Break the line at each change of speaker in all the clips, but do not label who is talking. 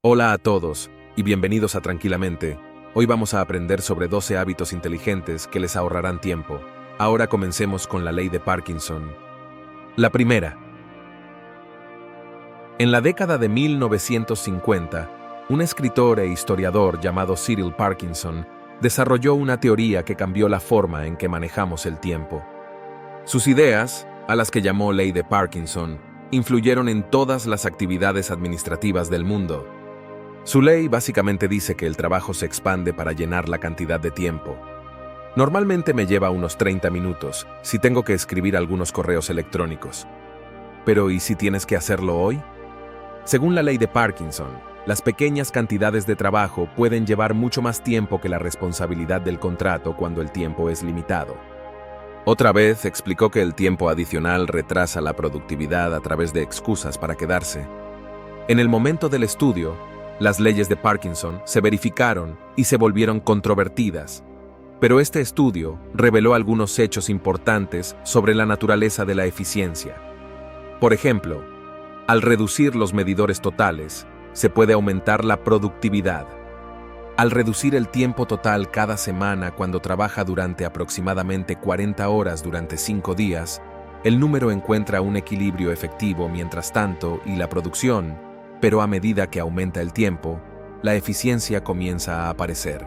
Hola a todos y bienvenidos a Tranquilamente. Hoy vamos a aprender sobre 12 hábitos inteligentes que les ahorrarán tiempo. Ahora comencemos con la ley de Parkinson. La primera. En la década de 1950, un escritor e historiador llamado Cyril Parkinson desarrolló una teoría que cambió la forma en que manejamos el tiempo. Sus ideas, a las que llamó ley de Parkinson, influyeron en todas las actividades administrativas del mundo. Su ley básicamente dice que el trabajo se expande para llenar la cantidad de tiempo. Normalmente me lleva unos 30 minutos si tengo que escribir algunos correos electrónicos. Pero ¿y si tienes que hacerlo hoy? Según la ley de Parkinson, las pequeñas cantidades de trabajo pueden llevar mucho más tiempo que la responsabilidad del contrato cuando el tiempo es limitado. Otra vez explicó que el tiempo adicional retrasa la productividad a través de excusas para quedarse. En el momento del estudio, las leyes de Parkinson se verificaron y se volvieron controvertidas, pero este estudio reveló algunos hechos importantes sobre la naturaleza de la eficiencia. Por ejemplo, al reducir los medidores totales, se puede aumentar la productividad. Al reducir el tiempo total cada semana cuando trabaja durante aproximadamente 40 horas durante 5 días, el número encuentra un equilibrio efectivo mientras tanto y la producción, pero a medida que aumenta el tiempo, la eficiencia comienza a aparecer.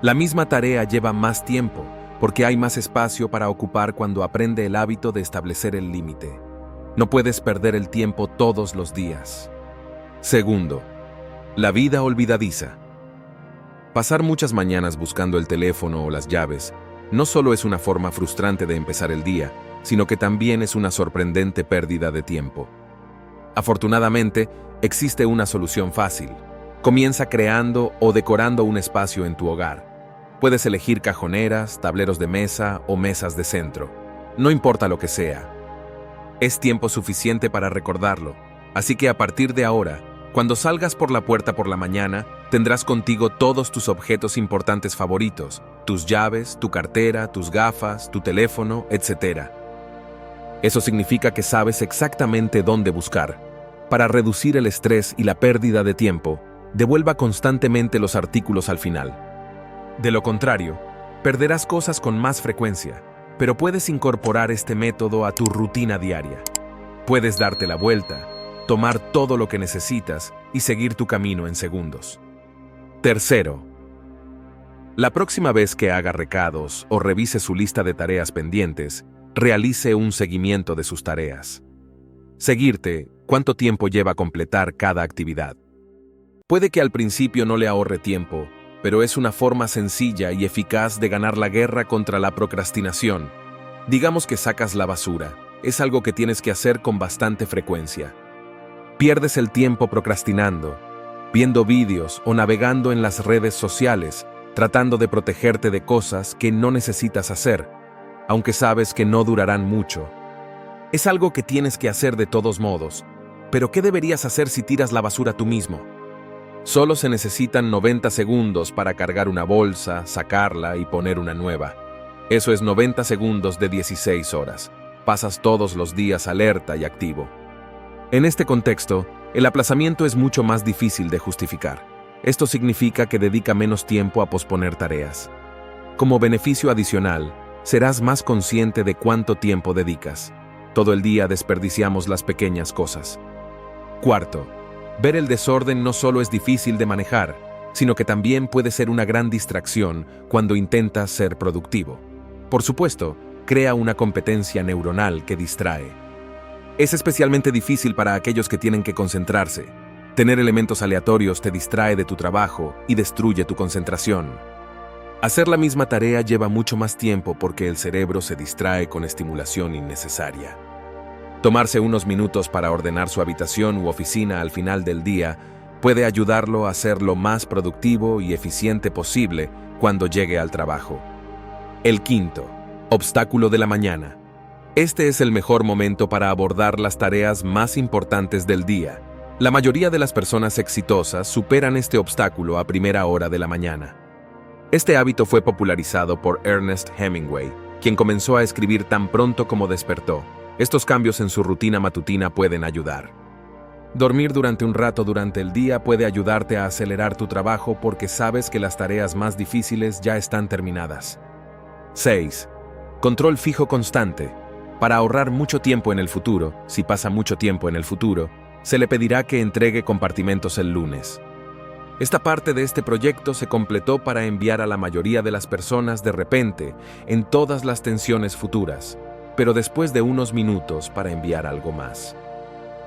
La misma tarea lleva más tiempo porque hay más espacio para ocupar cuando aprende el hábito de establecer el límite. No puedes perder el tiempo todos los días. Segundo, la vida olvidadiza. Pasar muchas mañanas buscando el teléfono o las llaves no solo es una forma frustrante de empezar el día, sino que también es una sorprendente pérdida de tiempo. Afortunadamente, existe una solución fácil. Comienza creando o decorando un espacio en tu hogar. Puedes elegir cajoneras, tableros de mesa o mesas de centro. No importa lo que sea. Es tiempo suficiente para recordarlo, así que a partir de ahora, cuando salgas por la puerta por la mañana, tendrás contigo todos tus objetos importantes favoritos, tus llaves, tu cartera, tus gafas, tu teléfono, etc. Eso significa que sabes exactamente dónde buscar. Para reducir el estrés y la pérdida de tiempo, devuelva constantemente los artículos al final. De lo contrario, perderás cosas con más frecuencia, pero puedes incorporar este método a tu rutina diaria. Puedes darte la vuelta, tomar todo lo que necesitas y seguir tu camino en segundos. Tercero, la próxima vez que haga recados o revise su lista de tareas pendientes, realice un seguimiento de sus tareas. Seguirte, cuánto tiempo lleva completar cada actividad. Puede que al principio no le ahorre tiempo, pero es una forma sencilla y eficaz de ganar la guerra contra la procrastinación. Digamos que sacas la basura, es algo que tienes que hacer con bastante frecuencia. Pierdes el tiempo procrastinando, viendo vídeos o navegando en las redes sociales, tratando de protegerte de cosas que no necesitas hacer, aunque sabes que no durarán mucho. Es algo que tienes que hacer de todos modos, pero ¿qué deberías hacer si tiras la basura tú mismo? Solo se necesitan 90 segundos para cargar una bolsa, sacarla y poner una nueva. Eso es 90 segundos de 16 horas. Pasas todos los días alerta y activo. En este contexto, el aplazamiento es mucho más difícil de justificar. Esto significa que dedica menos tiempo a posponer tareas. Como beneficio adicional, serás más consciente de cuánto tiempo dedicas. Todo el día desperdiciamos las pequeñas cosas. Cuarto, ver el desorden no solo es difícil de manejar, sino que también puede ser una gran distracción cuando intentas ser productivo. Por supuesto, crea una competencia neuronal que distrae. Es especialmente difícil para aquellos que tienen que concentrarse. Tener elementos aleatorios te distrae de tu trabajo y destruye tu concentración. Hacer la misma tarea lleva mucho más tiempo porque el cerebro se distrae con estimulación innecesaria. Tomarse unos minutos para ordenar su habitación u oficina al final del día puede ayudarlo a ser lo más productivo y eficiente posible cuando llegue al trabajo. El quinto, obstáculo de la mañana. Este es el mejor momento para abordar las tareas más importantes del día. La mayoría de las personas exitosas superan este obstáculo a primera hora de la mañana. Este hábito fue popularizado por Ernest Hemingway, quien comenzó a escribir tan pronto como despertó. Estos cambios en su rutina matutina pueden ayudar. Dormir durante un rato durante el día puede ayudarte a acelerar tu trabajo porque sabes que las tareas más difíciles ya están terminadas. 6. Control fijo constante. Para ahorrar mucho tiempo en el futuro, si pasa mucho tiempo en el futuro, se le pedirá que entregue compartimentos el lunes. Esta parte de este proyecto se completó para enviar a la mayoría de las personas de repente en todas las tensiones futuras, pero después de unos minutos para enviar algo más.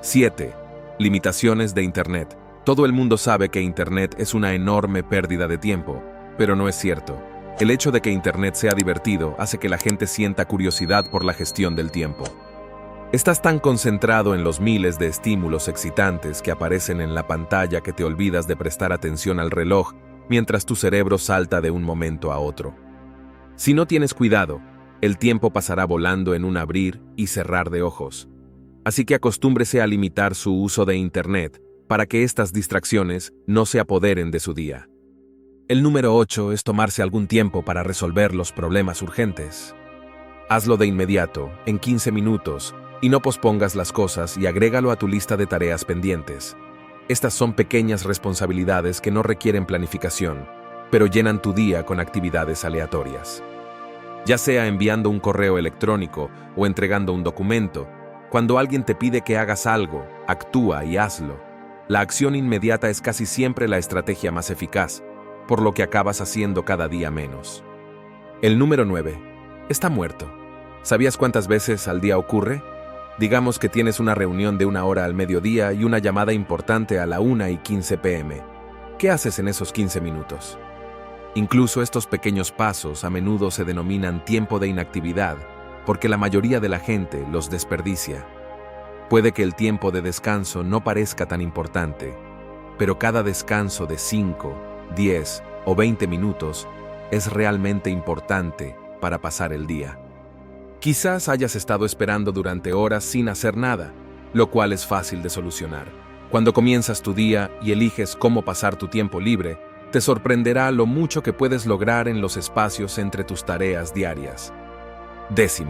7. Limitaciones de Internet. Todo el mundo sabe que Internet es una enorme pérdida de tiempo, pero no es cierto. El hecho de que Internet sea divertido hace que la gente sienta curiosidad por la gestión del tiempo. Estás tan concentrado en los miles de estímulos excitantes que aparecen en la pantalla que te olvidas de prestar atención al reloj mientras tu cerebro salta de un momento a otro. Si no tienes cuidado, el tiempo pasará volando en un abrir y cerrar de ojos. Así que acostúmbrese a limitar su uso de Internet para que estas distracciones no se apoderen de su día. El número 8 es tomarse algún tiempo para resolver los problemas urgentes. Hazlo de inmediato, en 15 minutos, y no pospongas las cosas y agrégalo a tu lista de tareas pendientes. Estas son pequeñas responsabilidades que no requieren planificación, pero llenan tu día con actividades aleatorias. Ya sea enviando un correo electrónico o entregando un documento, cuando alguien te pide que hagas algo, actúa y hazlo. La acción inmediata es casi siempre la estrategia más eficaz, por lo que acabas haciendo cada día menos. El número 9. Está muerto. ¿Sabías cuántas veces al día ocurre? Digamos que tienes una reunión de 1 hora al mediodía y una llamada importante a la 1:15 p.m. ¿Qué haces en esos 15 minutos? Incluso estos pequeños pasos a menudo se denominan tiempo de inactividad, porque la mayoría de la gente los desperdicia. Puede que el tiempo de descanso no parezca tan importante, pero cada descanso de 5, 10 o 20 minutos es realmente importante para pasar el día. Quizás hayas estado esperando durante horas sin hacer nada, lo cual es fácil de solucionar. Cuando comienzas tu día y eliges cómo pasar tu tiempo libre, te sorprenderá lo mucho que puedes lograr en los espacios entre tus tareas diarias. 10.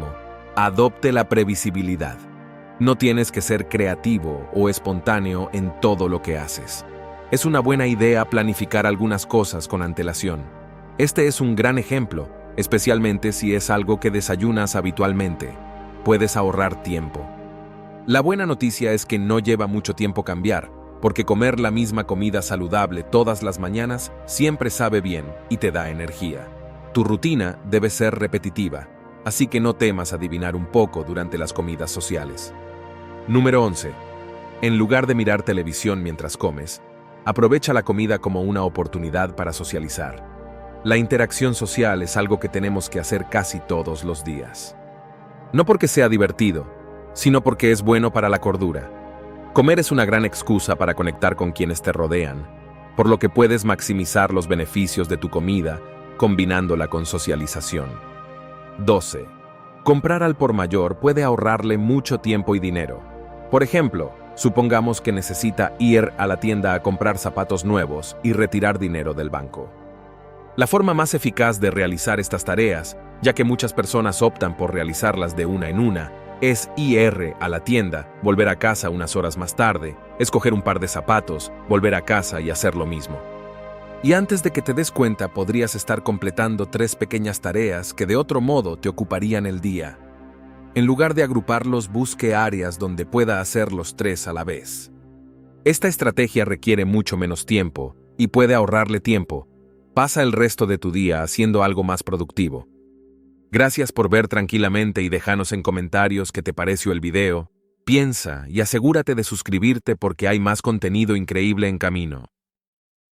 Adopte la previsibilidad. No tienes que ser creativo o espontáneo en todo lo que haces. Es una buena idea planificar algunas cosas con antelación. Este es un gran ejemplo, especialmente si es algo que desayunas habitualmente. Puedes ahorrar tiempo. La buena noticia es que no lleva mucho tiempo cambiar, porque comer la misma comida saludable todas las mañanas siempre sabe bien y te da energía. Tu rutina debe ser repetitiva, así que no temas adivinar un poco durante las comidas sociales. Número 11. En lugar de mirar televisión mientras comes, aprovecha la comida como una oportunidad para socializar. La interacción social es algo que tenemos que hacer casi todos los días. No porque sea divertido, sino porque es bueno para la cordura. Comer es una gran excusa para conectar con quienes te rodean, por lo que puedes maximizar los beneficios de tu comida combinándola con socialización. 12. Comprar al por mayor puede ahorrarle mucho tiempo y dinero. Por ejemplo, supongamos que necesita ir a la tienda a comprar zapatos nuevos y retirar dinero del banco. La forma más eficaz de realizar estas tareas, ya que muchas personas optan por realizarlas de una en una, es ir a la tienda, volver a casa unas horas más tarde, escoger un par de zapatos, volver a casa y hacer lo mismo. Y antes de que te des cuenta, podrías estar completando 3 pequeñas tareas que de otro modo te ocuparían el día. En lugar de agruparlos, busque áreas donde pueda hacer los 3 a la vez. Esta estrategia requiere mucho menos tiempo y puede ahorrarle tiempo. Pasa el resto de tu día haciendo algo más productivo. Gracias por ver tranquilamente y déjanos en comentarios qué te pareció el video. Piensa y asegúrate de suscribirte porque hay más contenido increíble en camino.